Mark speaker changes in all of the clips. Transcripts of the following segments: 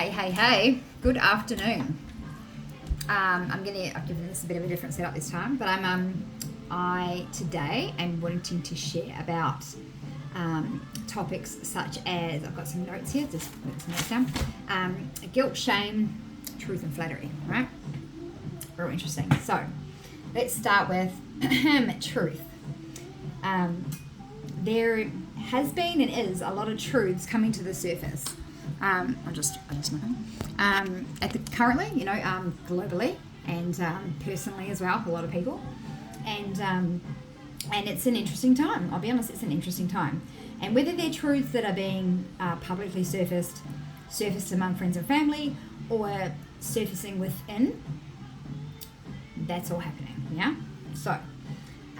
Speaker 1: Hey, good afternoon. I've given this a bit of a different setup this time, but I today am wanting to share about topics such as, I've got some notes here, just put some notes down, guilt, shame, truth and flattery, right? Real interesting. So let's start with truth. There has been and is a lot of truths coming to the surface. Currently, globally and personally as well, for a lot of people, and it's an interesting time. I'll be honest, it's an interesting time. And whether they're truths that are being publicly surfaced among friends and family, or surfacing within, that's all happening. Yeah. So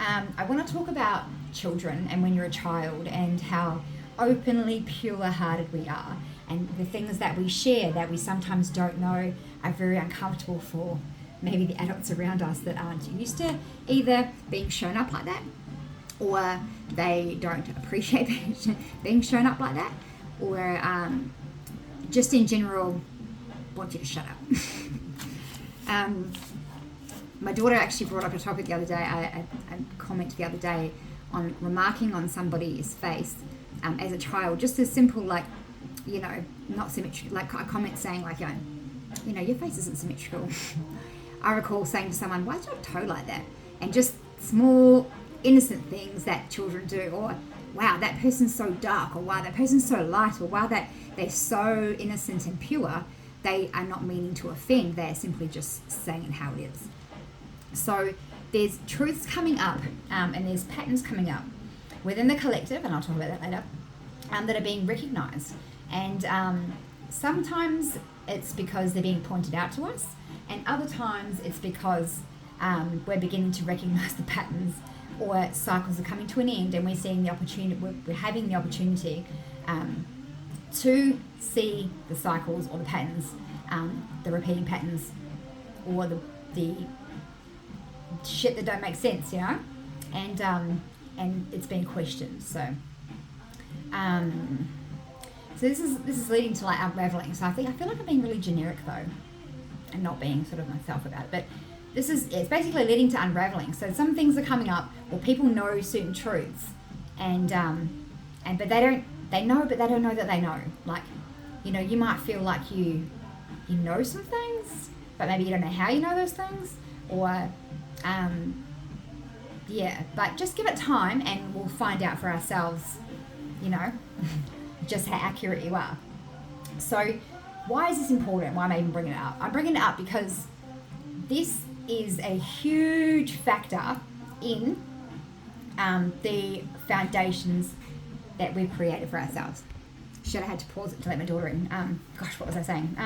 Speaker 1: I want to talk about children and when you're a child and how openly pure-hearted we are, and the things that we share that we sometimes don't know are very uncomfortable for maybe the adults around us that aren't used to either being shown up like that, or they don't appreciate being shown up like that, or just in general want you to shut up. My daughter actually brought up a topic the other day, a comment the other day on remarking on somebody's face as a child, just as simple like, not symmetrical, like a comment saying like, your face isn't symmetrical. I recall saying to someone, why is your toe like that? And just small innocent things that children do, or wow, that person's so dark, or wow, that person's so light, or wow, that they're so innocent and pure. They are not meaning to offend, they're simply just saying it how it is. So there's truths coming up, and there's patterns coming up within the collective, and I'll talk about that later, that are being recognized. And sometimes it's because they're being pointed out to us, and other times it's because we're beginning to recognize the patterns, or cycles are coming to an end, and we're seeing the opportunity, we're having the opportunity to see the cycles or the patterns, the repeating patterns, or the shit that don't make sense, and it's being questioned. So this is leading to like unraveling. So I feel like I'm being really generic though, and not being sort of myself about it. But it's basically leading to unraveling. So some things are coming up, or people know certain truths, and but they know, but they don't know that they know. Like, you might feel like you know some things, but maybe you don't know how you know those things, or but just give it time and we'll find out for ourselves, just how accurate you are. So why is this important? Why am I even bringing it up? I'm bringing it up because this is a huge factor in the foundations that we've created for ourselves. Should have had to pause it to let my daughter in. Gosh, what was I saying?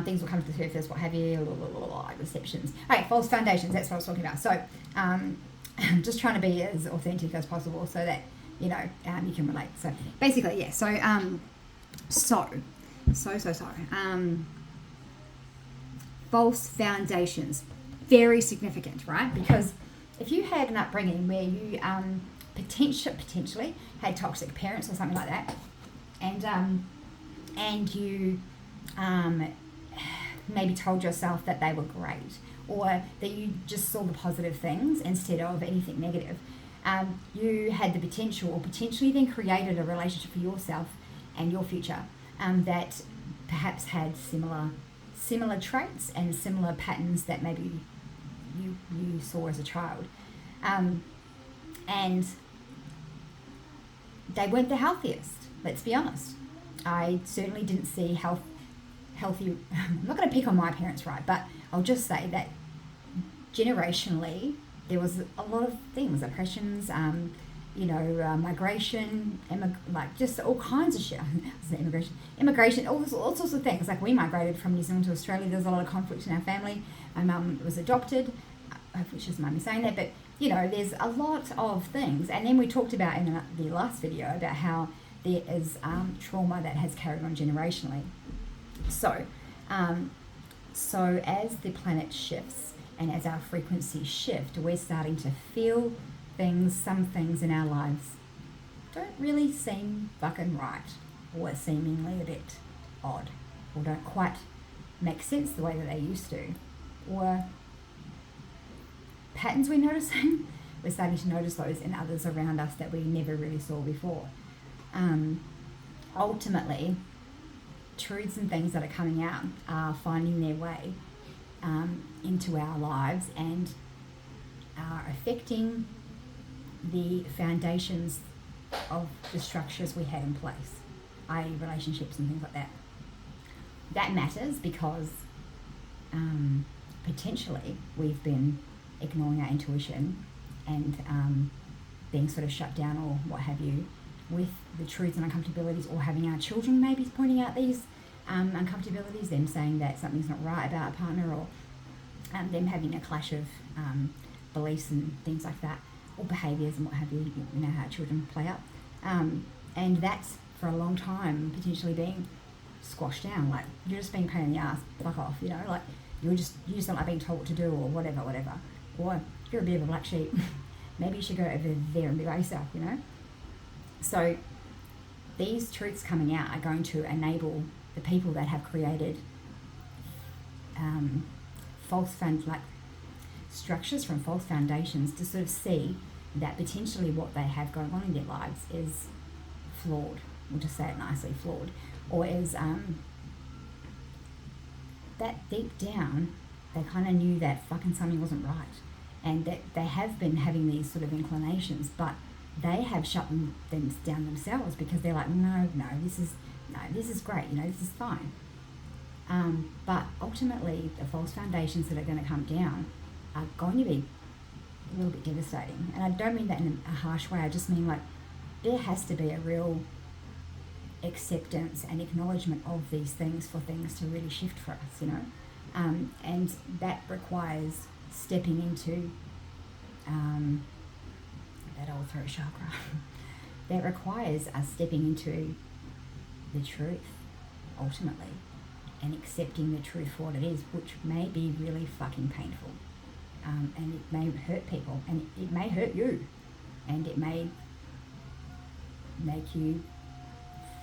Speaker 1: Things will come to the surface, what have you, like receptions. Okay, false foundations, that's what I was talking about. So I'm just trying to be as authentic as possible so that, you can relate. So basically, yeah, false foundations, very significant, right? Because if you had an upbringing where you potentially had toxic parents or something like that, and you maybe told yourself that they were great, or that you just saw the positive things instead of anything negative, you had the potential, or potentially then created a relationship for yourself and your future that perhaps had similar traits and similar patterns that maybe you saw as a child, and they weren't the healthiest. Let's be honest. I certainly didn't see healthy. I'm not going to pick on my parents, right? But I'll just say that generationally, there was a lot of things, oppressions, migration, just all kinds of shit. Immigration, all sorts of things. Like, we migrated from New Zealand to Australia. There's a lot of conflict in our family. My mum was adopted. Hopefully she doesn't mind me saying that, but there's a lot of things. And then we talked about in the last video about how there is trauma that has carried on generationally. So as the planet shifts and as our frequencies shift, we're starting to feel some things in our lives don't really seem fucking right, or seemingly a bit odd, or don't quite make sense the way that they used to, or patterns we're noticing. We're starting to notice those in others around us that we never really saw before. Ultimately, truths and things that are coming out are finding their way into our lives and are affecting the foundations of the structures we had in place, i.e. relationships and things like that. That matters because potentially we've been ignoring our intuition and being sort of shut down or what have you with the truths and uncomfortabilities, or having our children maybe pointing out these uncomfortabilities, them saying that something's not right about a partner, or them having a clash of beliefs and things like that, or behaviours and what have you. You know how children play up. And that's for a long time potentially being squashed down, like you're just being a pain in the ass, fuck off, you know, like you just don't like being told what to do, or whatever, or you're a bit of a black sheep, maybe you should go over there and be by yourself, you know. So these truths coming out are going to enable the people that have created structures from false foundations to sort of see that potentially what they have going on in their lives is flawed. We'll just say it nicely, flawed, or is that deep down they kind of knew that fucking something wasn't right, and that they have been having these sort of inclinations, but they have shut them down themselves because they're like, no, this is great, you know, this is fine. But ultimately, the false foundations that are going to come down are going to be a little bit devastating. And I don't mean that in a harsh way. I just mean like there has to be a real acceptance and acknowledgement of these things for things to really shift for us, you know. And that requires stepping into that old throat chakra. That requires us stepping into the truth, ultimately, and accepting the truth for what it is, which may be really fucking painful. And it may hurt people, and it may hurt you, and it may make you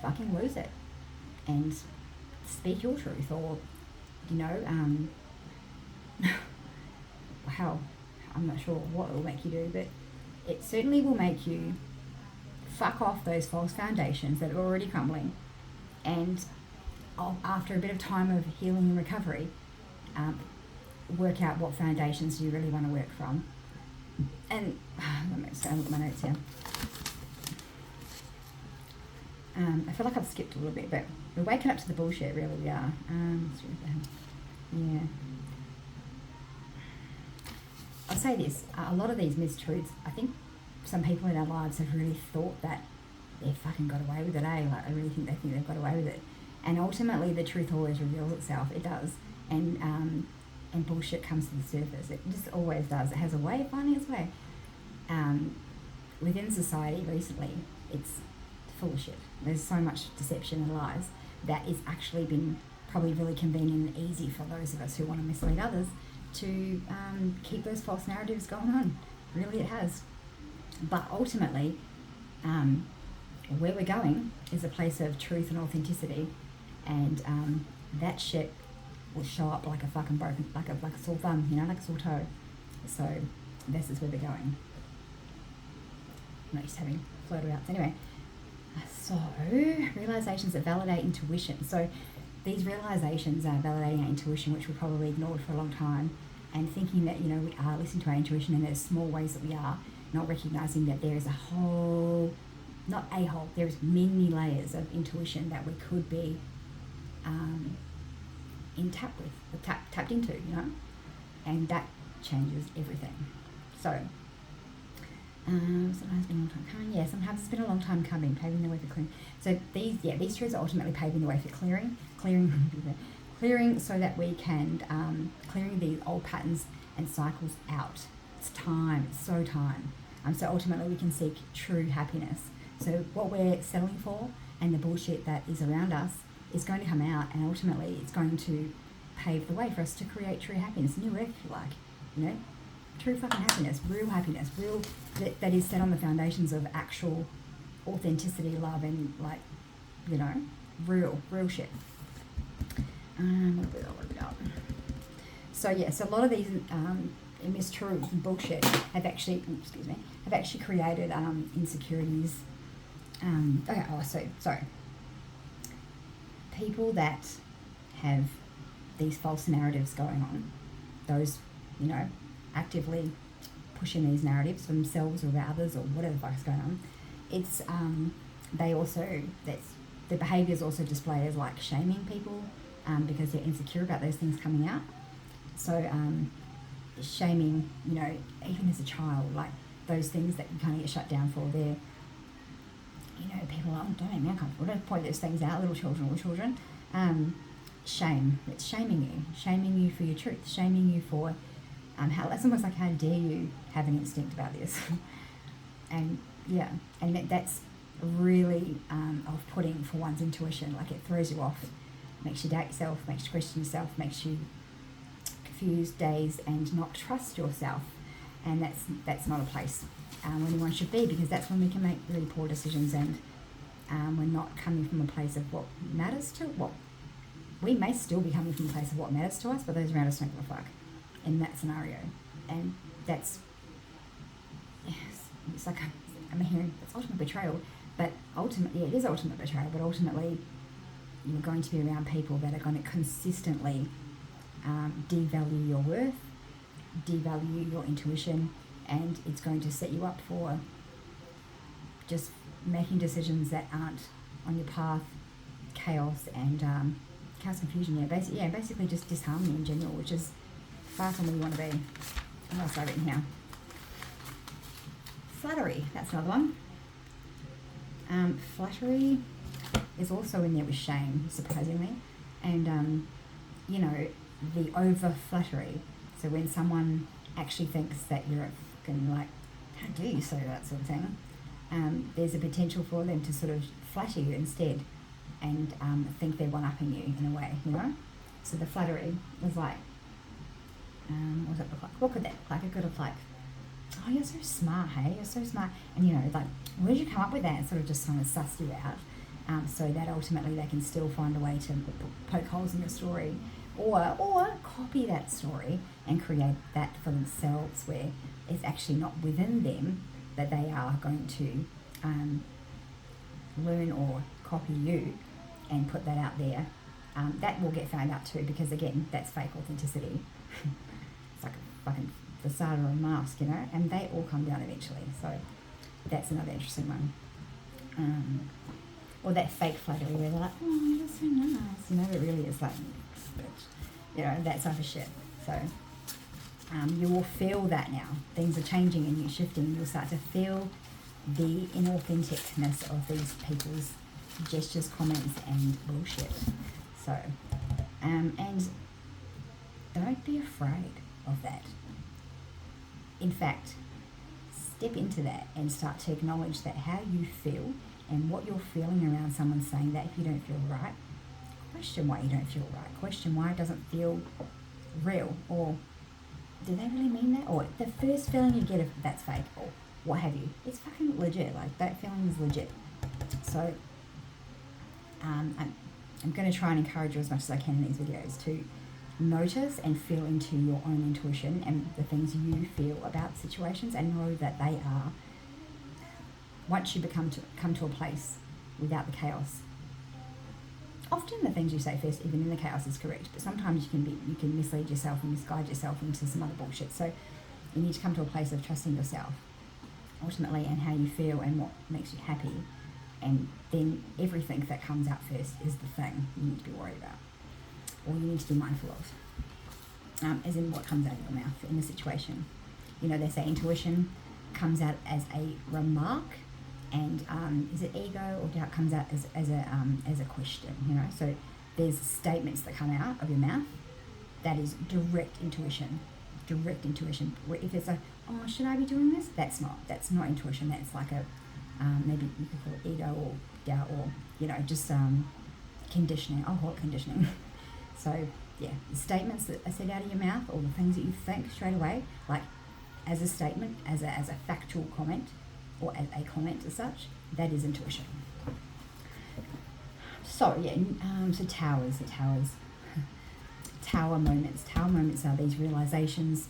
Speaker 1: fucking lose it and speak your truth, or, you know, how, I'm not sure what it will make you do, but it certainly will make you fuck off those false foundations that are already crumbling, and after a bit of time of healing and recovery, work out what foundations you really want to work from. And let me look at my notes here. I feel like I've skipped a little bit, but we're waking up to the bullshit, really we are. Yeah. I'll say this, a lot of these mistruths, I think some people in our lives have really thought that they've fucking got away with it, eh? Like, I really think they think they've got away with it. And ultimately, the truth always reveals itself. It does. And bullshit comes to the surface. It just always does. It has a way of finding its way. Within society recently, it's full of shit. There's so much deception and lies that is actually been probably really convenient and easy for those of us who want to mislead others to keep those false narratives going on. Really, it has. But ultimately, where we're going is a place of truth and authenticity, and that shit will show up like a fucking broken, like a sore thumb, you know, like a sore toe. So this is where we're going. I'm not just having floater outs. Anyway, so realizations that validate intuition. So these realizations are validating our intuition, which we probably ignored for a long time, and thinking that, you know, we are listening to our intuition, and there's small ways that we are, not recognizing that there is a whole, not a whole, there's many layers of intuition that we could be tapped into, you know, and that changes everything. So sometimes it's been a long time coming. Yeah, sometimes it's been a long time coming, paving the way for clearing. So these truths are ultimately paving the way for clearing so that we can clearing these old patterns and cycles out. It's time. It's so time. So ultimately we can seek true happiness. So what we're settling for and the bullshit that is around us is going to come out, and ultimately it's going to pave the way for us to create true happiness, new earth, if you like, you know, true fucking happiness, real that is set on the foundations of actual authenticity, love, and like, you know, real shit. What about? So a lot of these mistruths and bullshit have actually created insecurities. So people that have these false narratives going on, those, you know, actively pushing these narratives for themselves or about others or whatever the fuck's going on, it's their behaviours also display as like shaming people because they're insecure about those things coming out. So shaming, you know, even as a child, like those things that you kind of get shut down for, they're, you know, people are, don't make me uncomfortable, don't point those things out, little children. Shame, it's shaming you for your truth, shaming you for how, that's almost like, how dare you have an instinct about this. And that's really off-putting for one's intuition. Like, it throws you off, makes you doubt yourself, makes you question yourself, makes you confused, dazed, and not trust yourself. And that's not a place where anyone should be, because that's when we can make really poor decisions, and we're not coming from a place of what matters to what. We may still be coming from a place of what matters to us, but those around us don't give a fuck in that scenario. And that's, it's like, I'm hearing it's ultimate betrayal, but ultimately, it is ultimate betrayal, but ultimately you're going to be around people that are going to consistently devalue your worth, devalue your intuition, and it's going to set you up for just making decisions that aren't on your path, chaos and confusion. Basically just disharmony in general, which is far from where you want to be. I'm going to start written here. Flattery, that's another one. Flattery is also in there with shame, surprisingly, and you know, the over flattery. So when someone actually thinks that you're a fucking, like, how do you say that sort of thing, there's a potential for them to sort of flatter you instead, and think they're one-upping you in a way, you know? So the flattery is like, what does it look like? What could that look like? It could look like, oh, you're so smart, hey? You're so smart. And, you know, like, where did you come up with that? And sort of just trying to suss you out, so that ultimately they can still find a way to poke holes in your story, or copy that story and create that for themselves, where it's actually not within them, that they are going to learn or copy you and put that out there. That will get found out too, because again, that's fake authenticity. It's like a fucking facade or a mask, you know, and they all come down eventually. So that's another interesting one. Or that fake flattery where they're like, oh, you're so nice, you know, it really is like, bitch, you know, that type of shit. So you will feel that now. Things are changing and you're shifting. You'll start to feel the inauthenticness of these people's gestures, comments, and bullshit. So, and don't be afraid of that. In fact, step into that and start to acknowledge that how you feel and what you're feeling around someone saying that if you don't feel right, question why you don't feel right. Question why it doesn't feel real, or do they really mean that? Or the first feeling you get if that's fake, or what have you. It's fucking legit. Like, that feeling is legit. So, I'm going to try and encourage you as much as I can in these videos to notice and feel into your own intuition and the things you feel about situations, and know that they are, once you come to a place without the chaos. Often the things you say first, even in the chaos, is correct, but sometimes you can mislead yourself and misguide yourself into some other bullshit. So you need to come to a place of trusting yourself, ultimately, and how you feel and what makes you happy, and then everything that comes out first is the thing you need to be worried about, or you need to be mindful of, as in what comes out of your mouth in a situation. You know, they say intuition comes out as a remark, and is it ego or doubt comes out as a question, you know? So there's statements that come out of your mouth that is direct intuition. If it's like, oh, should I be doing this? That's not intuition. That's like a, maybe you could call it ego or doubt, or, you know, just conditioning. I'll call it conditioning. So yeah, the statements that are said out of your mouth, or the things that you think straight away, like as a statement, as a factual comment, or as a comment as such, That is intuition. So yeah, so towers, tower moments. Tower moments are these realizations,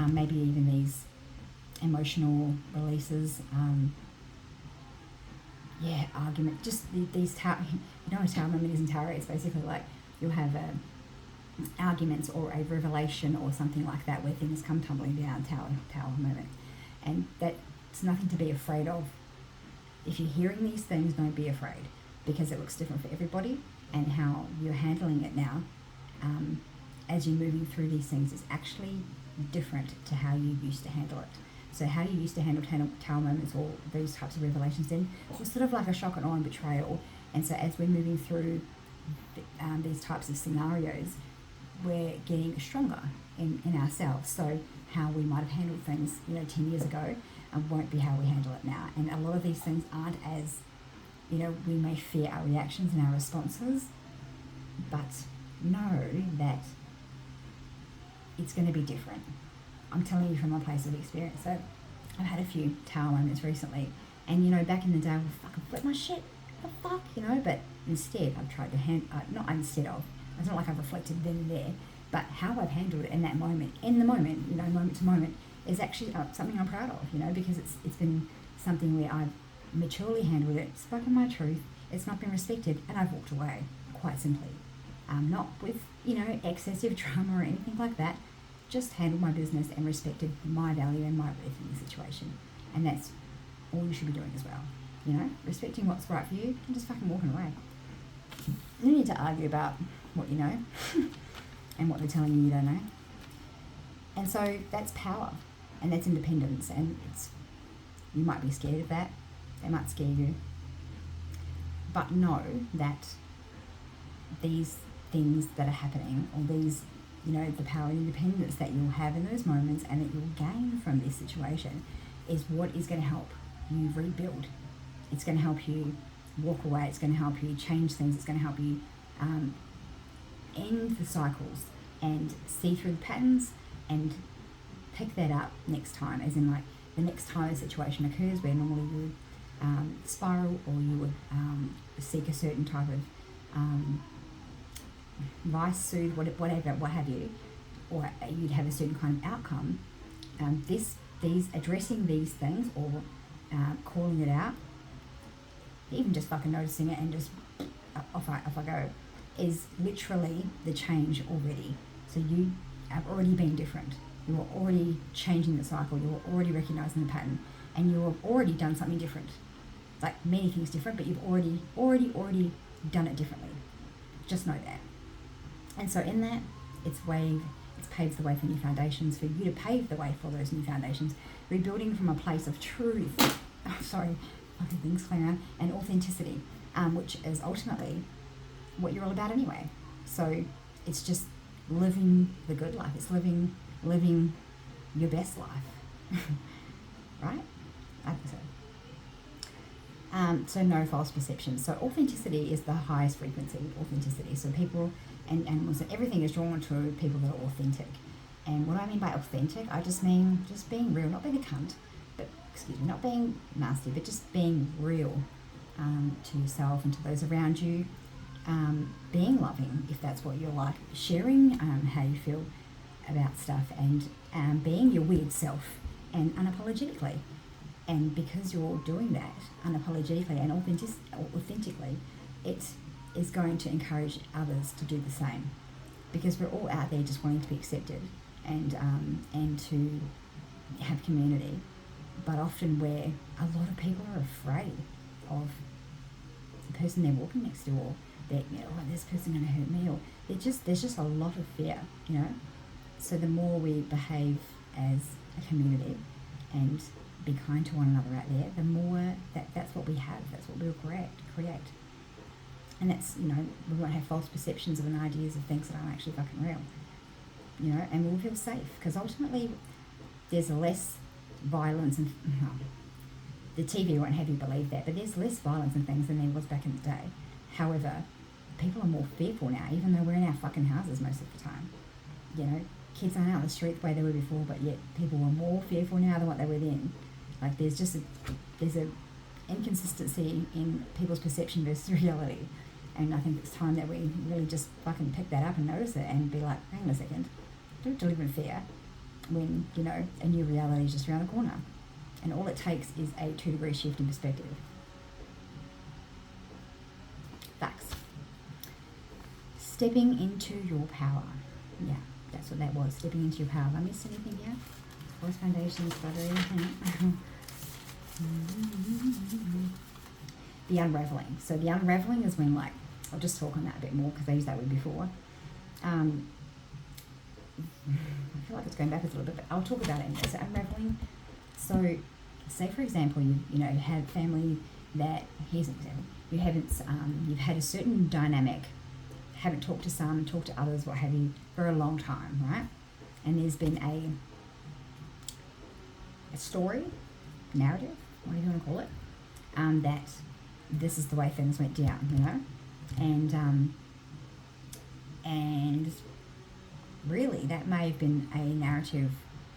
Speaker 1: maybe even these emotional releases. Argument. Just these tower. You know what a tower moment is in tarot? It's basically like you'll have arguments or a revelation or something like that where things come tumbling down. Tower moment, and that's nothing to be afraid of. If you're hearing these things, don't be afraid, because it looks different for everybody, and how you're handling it now, as you're moving through these things, is actually different to how you used to handle it. So how you used to handle tower moments or those types of revelations then was sort of like a shock and awe and betrayal. And so as we're moving through these types of scenarios, we're getting stronger in ourselves. So how we might have handled things, 10 years ago, won't be how we handle it now. And a lot of these things aren't as, we may fear our reactions and our responses, but know that it's going to be different. I'm telling you from a place of experience. So I've had a few tower moments recently, and back in the day I would fucking flip my shit, what the fuck, but instead I've tried to it's not like I've reflected then and there, but how I've handled it in that moment, moment to moment, is actually something I'm proud of, because it's been something where I've maturely handled it, spoken my truth, it's not been respected, and I've walked away, quite simply. Not with, excessive drama or anything like that, just handled my business and respected my value and my worth in the situation. And that's all you should be doing as well, respecting what's right for you and just fucking walking away. You need to argue about what you know and what they're telling you don't know. And so that's power, and that's independence, and you might be scared of that, they might scare you, but know that these things that are happening, or these, the power and independence that you'll have in those moments and that you'll gain from this situation, is what is going to help you rebuild. It's going to help you walk away, it's going to help you change things, it's going to help you end the cycles and see through the patterns and pick that up next time, as in like the next time a situation occurs where normally you would spiral, or you would seek a certain type of vice, soothe, whatever, what have you, or you'd have a certain kind of outcome. These addressing these things, or calling it out, even just fucking noticing it and just off I go, is literally the change already. So you have already been different. You're already changing the cycle. You're already recognizing the pattern, and you have already done something different. Like many things different, but you've already done it differently. Just know that. And so in that, it's paves the way for new foundations, for you to pave the way for those new foundations, rebuilding from a place of truth. Fucking things flying around, and authenticity, which is ultimately what you're all about anyway. So it's just living the good life. It's living your best life, right? I think so. So no false perceptions. So authenticity is the highest frequency. Authenticity. So people and animals and everything is drawn to people that are authentic. And what I mean by authentic, I just mean just being real, not being a cunt, not being nasty, but just being real to yourself and to those around you. Being loving, if that's what you're like, sharing how you feel about stuff, and being your weird self, and unapologetically. And because you're doing that unapologetically and authentically, it is going to encourage others to do the same, because we're all out there just wanting to be accepted and to have community. But often where a lot of people are afraid of the person they're walking next to, or that, this person going to hurt me, or there's just a lot of fear, So the more we behave as a community and be kind to one another out there, the more that's what we have, that's what we'll create. And that's, we won't have false perceptions of and ideas of things that aren't actually fucking real, and we'll feel safe, because ultimately there's less violence and the TV won't have you believe that, but there's less violence and things than there was back in the day. However, people are more fearful now, even though we're in our fucking houses most of the time. Kids aren't out on the street the way they were before, but yet people are more fearful now than what they were then. Like there's a inconsistency in people's perception versus reality. And I think it's time that we really just fucking pick that up and notice it and be like, hang on a second, don't live in fear when, you know, a new reality is just around the corner. And all it takes is a 2-degree shift in perspective. Facts. Stepping into your power. Yeah, that's what that was. Stepping into your power. Have I missed anything here? Voice foundations, flattery. The unraveling. So the unraveling is when, like, I'll just talk on that a bit more because I used that word before. I feel like it's going backwards a little bit, but I'll talk about it anyway. So unraveling. So say, for example, you know, have family that, here's an example, you've had a certain dynamic, haven't talked to some, talked to others, what have you, for a long time, right? And there's been a story, narrative, whatever you want to call it, that this is the way things went down, you know? And really that may have been a narrative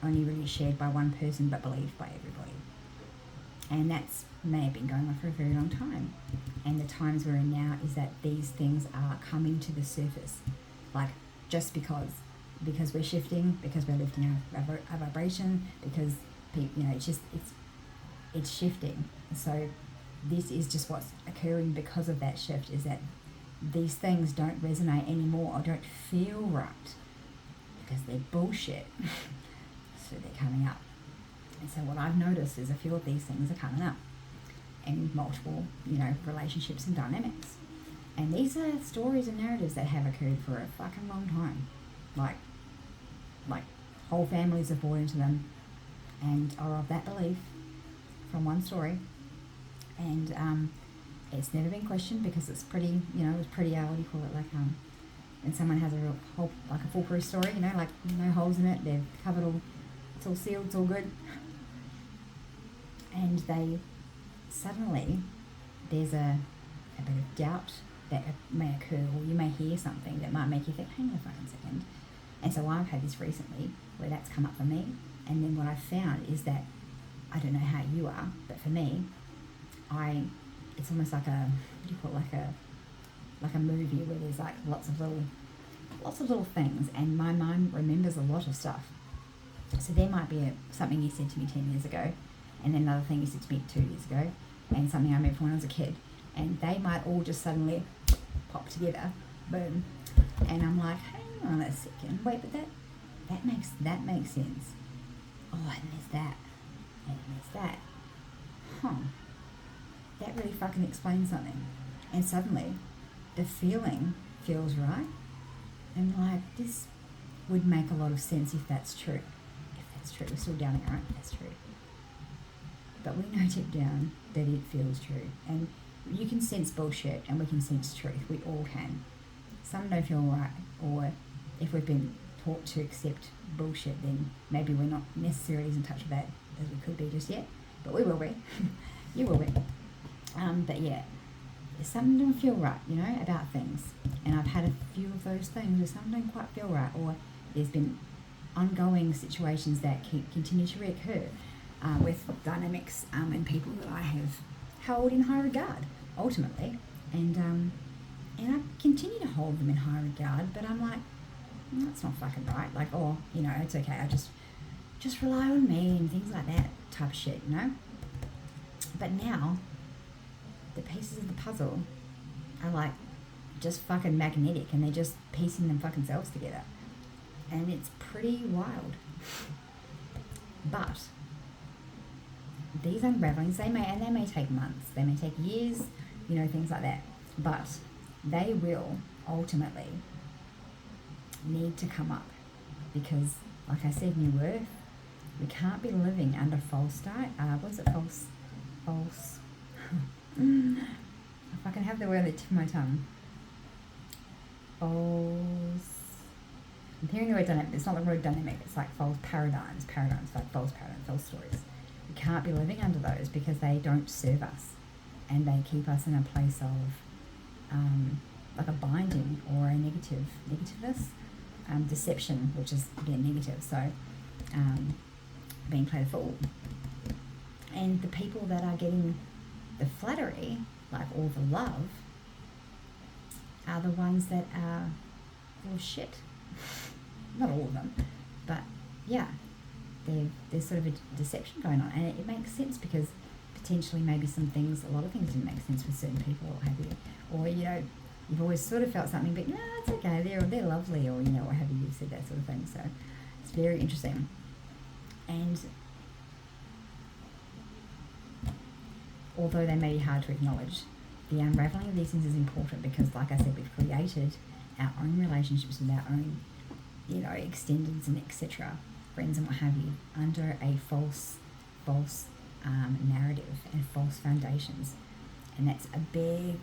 Speaker 1: only really shared by one person but believed by everybody. And that's may have been going on for a very long time. And the times we're in now is that these things are coming to the surface. Like, just because we're shifting, because we're lifting our vibration, because, you know, it's shifting. So this is just what's occurring because of that shift, is that these things don't resonate anymore or don't feel right because they're bullshit. So they're coming up. And so what I've noticed is a few of these things are coming up in multiple, you know, relationships and dynamics. And these are stories and narratives that have occurred for a fucking long time. Like whole families have bought into them and are of that belief from one story. And it's never been questioned because it's pretty, you know, it's pretty, what do you call it, like, when someone has a real whole, like a foolproof story, you know, like no holes in it, they've covered all, it's all sealed, it's all good. And they suddenly, there's a bit of doubt that may occur, or you may hear something that might make you think, hang on a second. And so I've had this recently where that's come up for me. And then what I've found is that, I don't know how you are, but for me, it's almost like a, what do you call it, like a movie where there's like lots of little things, and my mind remembers a lot of stuff. So there might be something you said to me 10 years ago, and then another thing you said to me 2 years ago, and something I remember from when I was a kid, and they might all just suddenly pop together, boom, and I'm like, hang on a second, wait, but that makes sense. Oh, and there's that, and there's that. That really fucking explains something. And suddenly, the feeling feels right. And like, this would make a lot of sense if that's true. If that's true. We're still doubting, right? That's true. But we know deep down that it feels true. And you can sense bullshit and we can sense truth. We all can. Some don't feel right. Or if we've been taught to accept bullshit, then maybe we're not necessarily as in touch with that as we could be just yet. But we will be. You will be. But yeah, something don't feel right, you know, about things. And I've had a few of those things where something don't quite feel right, or there's been ongoing situations that continue to reoccur with dynamics and people that I have held in high regard, ultimately. And I continue to hold them in high regard, but I'm like, that's not fucking right. Like, oh, you know, it's okay, I just rely on me and things like that type of shit, you know? But now, the pieces of the puzzle are like just fucking magnetic, and they're just piecing them fucking selves together. And it's pretty wild. But these unravelings, they may take months, they may take years, you know, things like that. But they will ultimately need to come up, because, like I said, new earth, we can't be living under false start. What's it? False. If I can have the word at the tip of my tongue. False. I'm hearing the word dynamic. It's not the word dynamic. It's like false paradigms. Like false paradigms, false stories. We can't be living under those because they don't serve us, and they keep us in a place of like a binding or a negativeness, deception, which is again negative. So being played a fool. And the people that are getting The flattery, like all the love, are the ones that are full of shit. Not all of them, but yeah, there's sort of a deception going on, and it makes sense because potentially maybe some things, a lot of things didn't make sense with certain people, or what have you, or you've always sort of felt something, but no, it's okay, they're lovely, or what have you, you've said that sort of thing. So it's very interesting, and although they may be hard to acknowledge, the unraveling of these things is important because, like I said, we've created our own relationships with our own, extendeds and etc., friends and what have you, under a false narrative and false foundations, and that's a big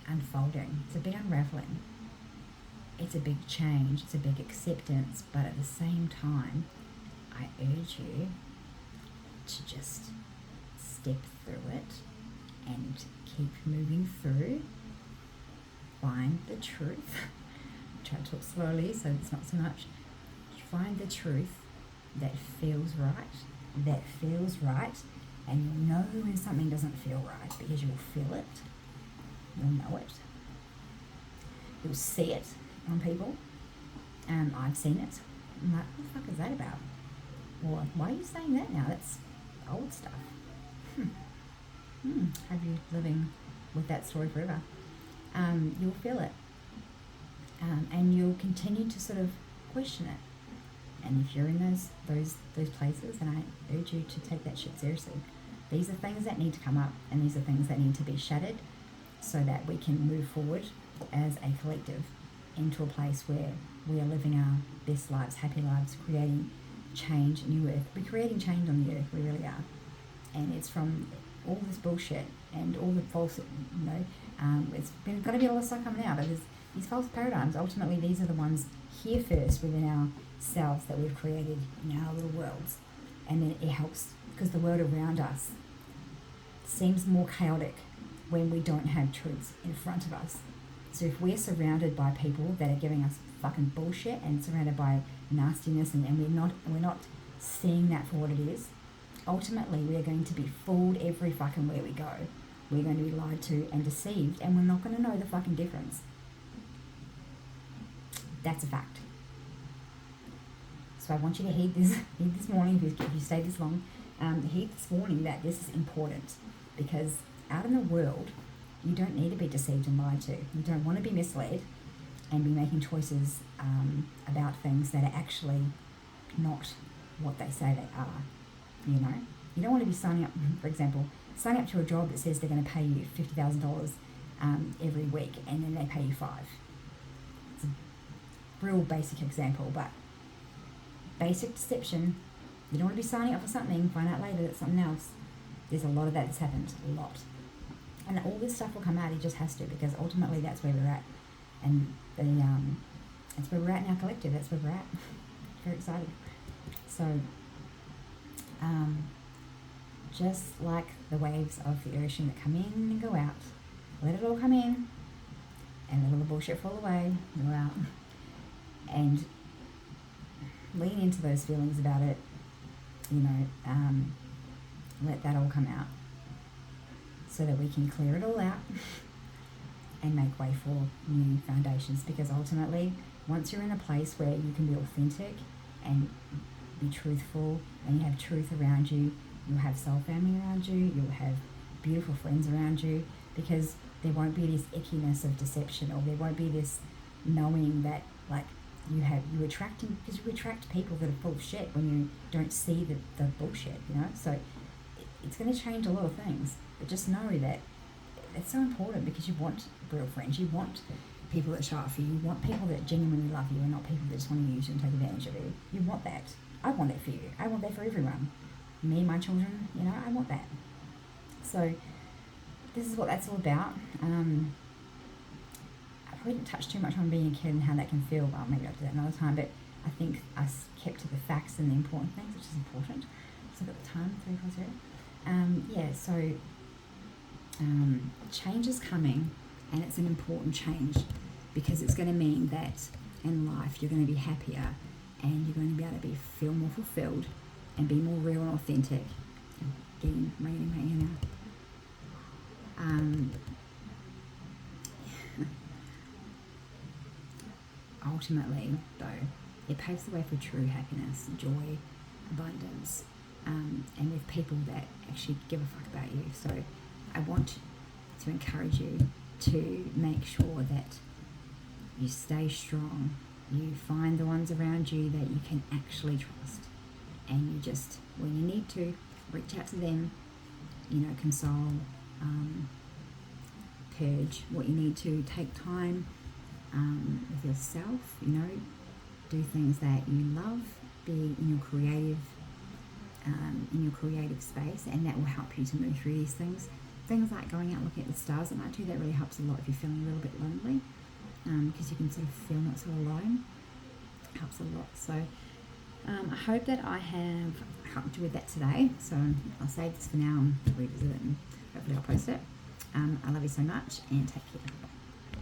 Speaker 1: unfolding. It's a big unraveling. It's a big change. It's a big acceptance. But at the same time, I urge you to just step through it and keep moving through. Find the truth. Try to talk slowly so it's not so much. Find the truth that feels right, and you'll know when something doesn't feel right because you'll feel it, you'll know it, you'll see it on people. I've seen it. I'm like, what the fuck is that about? Or why are you saying that now? That's old stuff. Have you living with that story forever? You'll feel it, and you'll continue to sort of question it. And if you're in those places, then I urge you to take that shit seriously. These are things that need to come up, and these are things that need to be shattered so that we can move forward as a collective into a place where we are living our best lives, happy lives, creating change, new earth. We're creating change on the earth, we really are. And it's from all this bullshit and all the false, it's got to be a lot of stuff coming out, but there's these false paradigms. Ultimately, these are the ones here first within ourselves that we've created in our little worlds. And then it helps because the world around us seems more chaotic when we don't have truths in front of us. So if we're surrounded by people that are giving us fucking bullshit and surrounded by nastiness, and we're not seeing that for what it is, ultimately we are going to be fooled every fucking where we go. We're going to be lied to and deceived, and we're not going to know the fucking difference. That's a fact. So I want you to heed this morning, if you stay this long, heed this warning that this is important, because out in the world, you don't need to be deceived and lied to. You don't want to be misled and be making choices about things that are actually not what they say they are. You don't want to be signing up, for example, signing up to a job that says they're going to pay you $50,000 every week, and then they pay you $5,000. It's a real basic example, but basic deception. You don't want to be signing up for something, find out later that something else. There's a lot of that that's happened, a lot. And all this stuff will come out, it just has to, because ultimately that's where we're at. And that's where we're at in our collective, that's where we're at. Very excited. So, just like the waves of the ocean that come in and go out, let it all come in, and let all the bullshit fall away, go out, and lean into those feelings about it, let that all come out, so that we can clear it all out and make way for new foundations. Because ultimately, once you're in a place where you can be authentic and be truthful, and you have truth around you, you'll have soul family around you, you'll have beautiful friends around you, because there won't be this ickiness of deception, or there won't be this knowing that you attract people that are full of shit when you don't see the bullshit, so it's going to change a lot of things. But just know that it's so important, because you want real friends, you want people that show up for you, you want people that genuinely love you, and not people that just want to use you and take advantage of you. You want that. I want that for you. I want that for everyone. Me, my children, I want that. So this is what that's all about. I probably didn't touch too much on being a kid and how that can feel. Well, maybe I'll do that another time, but I think I kept to the facts and the important things, which is important. So I've got the time, 3:40. So change is coming, and it's an important change, because it's going to mean that in life you're going to be happier, and you're going to be able to feel more fulfilled, and be more real and authentic. Again, reading my inner. Ultimately, though, it paves the way for true happiness, joy, abundance, and with people that actually give a fuck about you. So I want to encourage you to make sure that you stay strong, you find the ones around you that you can actually trust, and you just, when you need to, reach out to them, console, purge what you need to, take time with yourself, do things that you love, be in your creative space, and that will help you to move through these things. Things like going out looking at the stars at night too, that really helps a lot if you're feeling a little bit lonely, because you can sort of feel not so alone. It helps a lot. So I hope that I have helped you with that today. So I'll save this for now and revisit it, and hopefully I'll post it. I love you so much, and take care.